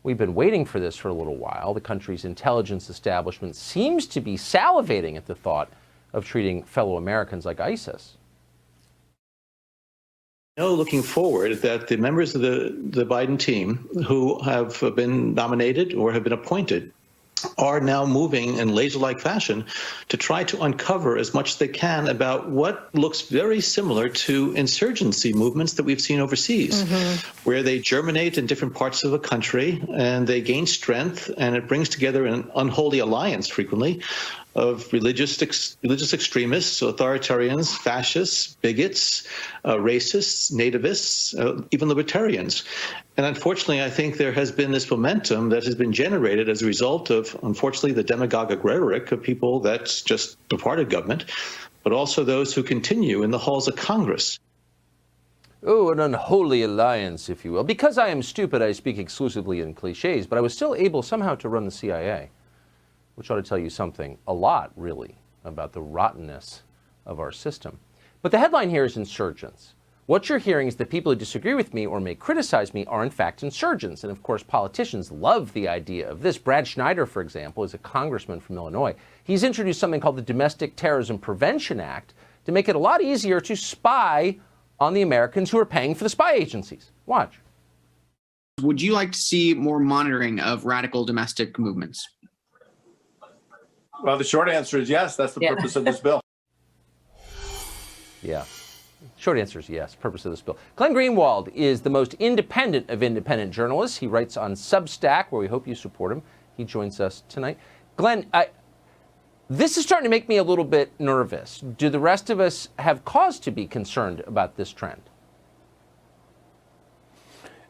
We've been waiting for this for a little while. The country's intelligence establishment seems to be salivating at the thought of treating fellow Americans like ISIS. Looking forward, that the members of the Biden team who have been nominated or have been appointed are now moving in laser-like fashion to try to uncover as much as they can about what looks very similar to insurgency movements that we've seen overseas, where they germinate in different parts of the country and they gain strength, and it brings together an unholy alliance frequently of religious extremists, authoritarians, fascists, bigots, racists, nativists, even libertarians. And unfortunately, I think there has been this momentum that has been generated as a result of, unfortunately, the demagogic rhetoric of people that's just departed government, but also those who continue in the halls of Congress. Oh, an unholy alliance, if you will. Because I am stupid, I speak exclusively in cliches, but I was still able somehow to run the CIA. Which ought to tell you something, a lot, really, about the rottenness of our system. But the headline here is insurgents. What you're hearing is that people who disagree with me or may criticize me are in fact insurgents. And of course, politicians love the idea of this. Brad Schneider, for example, is a congressman from Illinois. He's introduced something called the Domestic Terrorism Prevention Act to make it a lot easier to spy on the Americans who are paying for the spy agencies. Watch. Would you like to see more monitoring of radical domestic movements? Well, the short answer is yes. That's the purpose of this bill. Yeah. Short answer is yes, purpose of this bill. Glenn Greenwald is the most independent of independent journalists. He writes on Substack, where we hope you support him. He joins us tonight. Glenn, this is starting to make me a little bit nervous. Do the rest of us have cause to be concerned about this trend?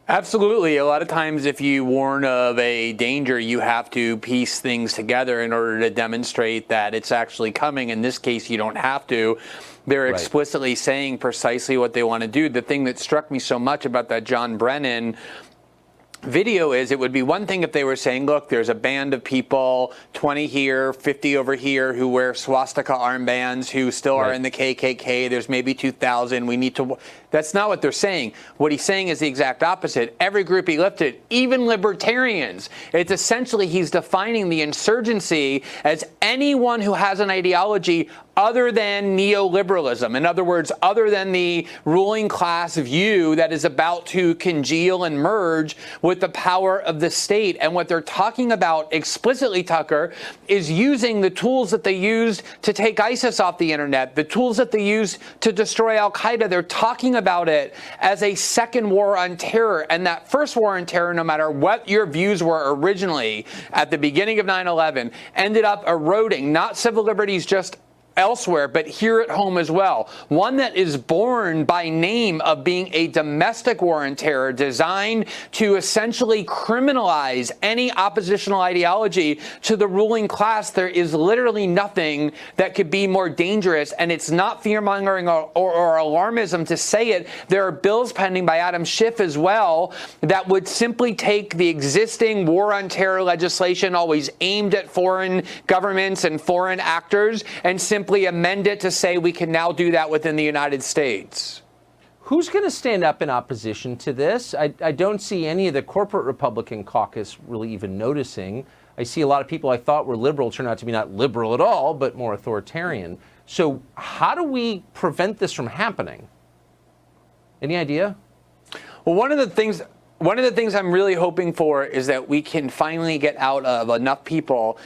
Absolutely. A lot of times if you warn of a danger, you have to piece things together in order to demonstrate that it's actually coming. In this case, you don't have to. They're explicitly saying precisely what they want to do. The thing that struck me so much about that John Brennan video is it would be one thing if they were saying, look, there's a band of people, 20 here, 50 over here, who wear swastika armbands, who still are in the KKK. There's maybe 2,000. We need to. That's not what they're saying. What he's saying is the exact opposite. Every group he lifted, even libertarians, it's essentially he's defining the insurgency as anyone who has an ideology other than neoliberalism. In other words, other than the ruling class view that is about to congeal and merge with the power of the state. And what they're talking about explicitly, Tucker, is using the tools that they used to take ISIS off the internet, the tools that they used to destroy al-Qaeda. They're talking about it as a second war on terror. And that first war on terror, no matter what your views were originally at the beginning of 9/11, ended up eroding not civil liberties just elsewhere, but here at home as well. One that is born by name of being a domestic war on terror designed to essentially criminalize any oppositional ideology to the ruling class. There is literally nothing that could be more dangerous, and it's not fear-mongering or alarmism to say it. There are bills pending by Adam Schiff as well that would simply take the existing war on terror legislation always aimed at foreign governments and foreign actors and simply amend it to say we can now do that within the United States. Who's going to stand up in opposition to this? I don't see any of the corporate Republican caucus really even noticing. I see a lot of people I thought were liberal turn out to be not liberal at all, but more authoritarian. So how do we prevent this from happening? Any idea? Well, one of the things I'm really hoping for is that we can finally get out of enough people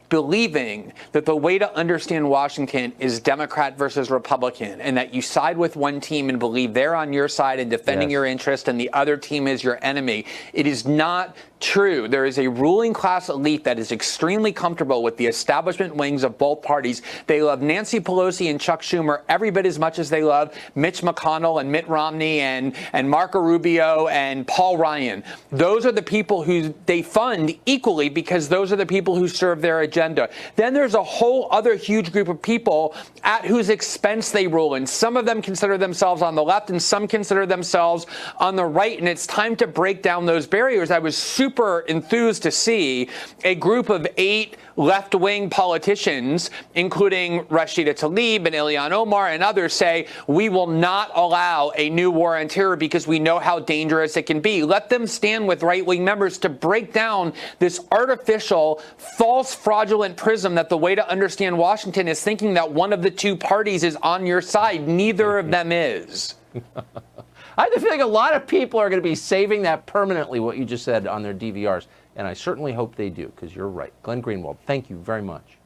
believing that the way to understand Washington is Democrat versus Republican, and that you side with one team and believe they're on your side and defending your interest and the other team is your enemy. It is not true. There is a ruling class elite that is extremely comfortable with the establishment wings of both parties. They love Nancy Pelosi and Chuck Schumer every bit as much as they love Mitch McConnell and Mitt Romney and Marco Rubio and Paul Ryan. Those are the people who they fund equally because those are the people who serve their agenda. Then there's a whole other huge group of people at whose expense they rule, and some of them consider themselves on the left and some consider themselves on the right, and it's time to break down those barriers. I was super super enthused to see a group of 8 left-wing politicians, including Rashida Tlaib and Ilhan Omar and others, say, we will not allow a new war on terror because we know how dangerous it can be. Let them stand with right-wing members to break down this artificial, false, fraudulent prism that the way to understand Washington is thinking that one of the two parties is on your side. Neither of them is. I have a feeling a lot of people are going to be saving that permanently, what you just said, on their DVRs. And I certainly hope they do, because you're right. Glenn Greenwald, thank you very much.